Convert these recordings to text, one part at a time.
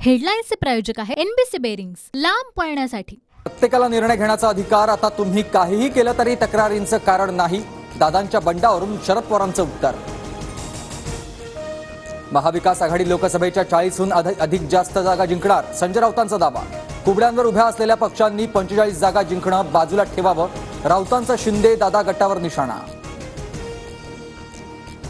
हेडलाईन्सचे प्रायोजक आहे NBC bearings, लांब पळण्यासाठी। प्रत्येकाला निर्णय घेण्याचा अधिकार, आता तुम्ही काहीही केलं तरी तक्रारींचं कारण नाही, दादांच्या बंडावरून शरद पवारांचं उत्तर। महाविकास आघाडी लोकसभेच्या 40हून अधिक जास्त जागा जिंकणार, संजय राऊतांचा दावा। कुबड्यांवर उभ्या असलेल्या पक्षांनी 45 जागा जिंकणं बाजूला ठेवावं, राऊतांचा शिंदे दादा गटावर निशाणा।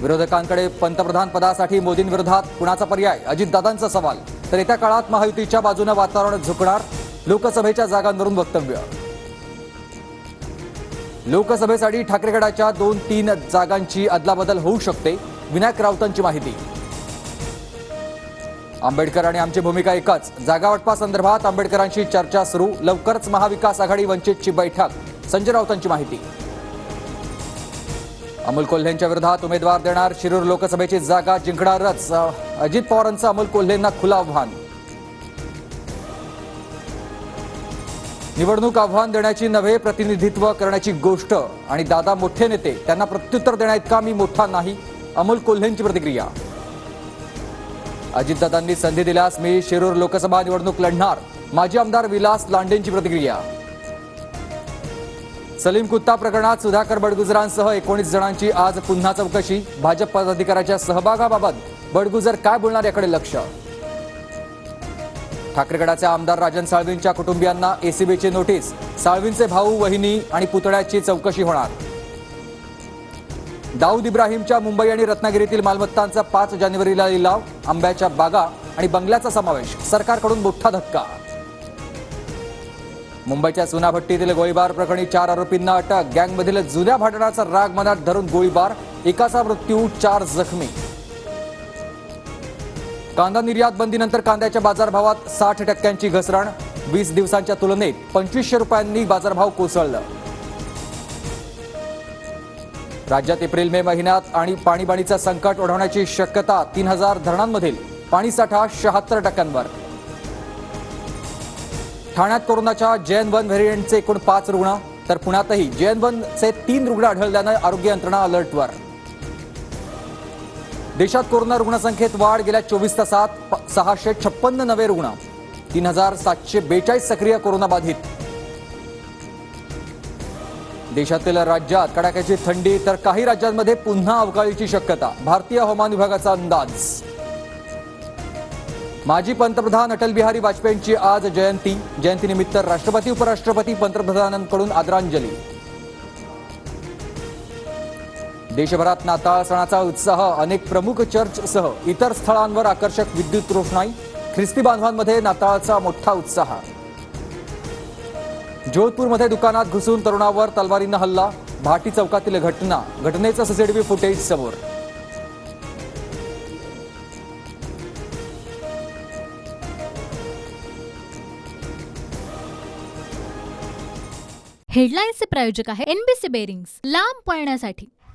विरोधकांकडे पंतप्रधान पदासाठी मोदींविरोधात कुणाचा पर्याय, अजितदादांचा सवाल। तर येत्या काळात महायुतीच्या बाजूने वातावरण झुकणार, लोकसभेच्या जागांवरून वक्तव्य। लोकसभेसाठी ठाकरे गटाच्या 2-3 जागांची अदलाबदल होऊ शकते, विनायक राऊतांची माहिती। आंबेडकर आणि आमची भूमिका एकच, जागा वाटपासंदर्भात आंबेडकरांशी चर्चा सुरू, लवकरच महाविकास आघाडी वंचितची बैठक, संजय राऊतांची माहिती। अमोल कोल्हेंच्या विरोधात उमेदवार देणार, शिरूर लोकसभेची जागा जिंकणारच, अजित पवारांचं अमोल कोल्हेंना खुलं आव्हान। निवडणूक आव्हान देण्याची नव्हे, प्रतिनिधित्व करण्याची गोष्ट, आणि दादा मोठे नेते, त्यांना प्रत्युत्तर देण्याइतका मी मोठा नाही, अमोल कोल्हेंची प्रतिक्रिया। अजितदादांनी संधी दिल्यास मी शिरूर लोकसभा निवडणूक लढणार, माजी आमदार विलास लांडेंची प्रतिक्रिया। सलीम कुत्ता प्रकरणात सुधाकर बडगुजरांसह 19 जणांची आज पुन्हा चौकशी, भाजप पदाधिकाऱ्याच्या सहभागाबाबत बडगुजर काय बोलणार याकडे लक्ष। ठाकरे गटाचे आमदार राजन साळवींच्या कुटुंबियांना एसीबीची नोटीस, साळवींचे भाऊ, वहिनी आणि पुतण्याची चौकशी होणार। दाऊद इब्राहिमच्या मुंबई आणि रत्नागिरीतील मालमत्तांचा 5 जानेवारीला लिलाव, आंब्याच्या बागा आणि बंगल्याचा समावेश, सरकारकडून मोठा धक्का। मुंबईच्या चुनाभट्टीतील गोळीबार प्रकरणी 4 आरोपींना अटक, गँगमधील जुन्या भांडणाचा राग मनात धरून गोळीबार, एकाचा मृत्यू, 4 जखमी। कांदा निर्यात बंदीनंतर कांद्याच्या बाजारभावात 60% घसरण, 20 दिवसांच्या तुलनेत 2500 रुपयांनी बाजारभाव कोसळला। राज्यात एप्रिल-मे महिन्यात आणि पाणीबाणीचं संकट ओढवण्याची शक्यता, 3000 धरणांमधील पाणीसाठा 76%वर। ठाण्यात कोरोनाच्या JN1 व्हेरियंटचे एकूण 5 रुग्ण, तर पुण्यातही JN1चे 3 रुग्ण आढळल्यानं आरोग्य यंत्रणा अलर्टवर। देशात कोरोना रुग्णसंख्येत वाढ, गेल्या 24 तासात 656 नवे रुग्ण, 3742 सक्रिय कोरोनाबाधित। देशातील राज्यात कडाक्याची थंडी, तर काही राज्यांमध्ये पुन्हा अवकाळीची शक्यता, भारतीय हवामान विभागाचा अंदाज। माजी पंतप्रधान अटल बिहारी वाजपेयींची आज जयंती, जयंतीनिमित्त राष्ट्रपती, उपराष्ट्रपती, पंतप्रधानांकडून आदरांजली। देशभरात नाताळ सणाचा उत्साह, अनेक प्रमुख चर्चसह इतर स्थळांवर आकर्षक विद्युत रोषणाई, ख्रिस्ती बांधवांमध्ये नाताळचा मोठा उत्साह। जोधपूरमध्ये दुकानात घुसून तरुणावर तलवारीनं हल्ला, भाटी चौकातील घटनेचं सीसीटीव्ही फुटेज समोर। हेडलाईन्सचे प्रायोजक आहे एनबीसी बेरिंग्स, लांब पळण्यासाठी।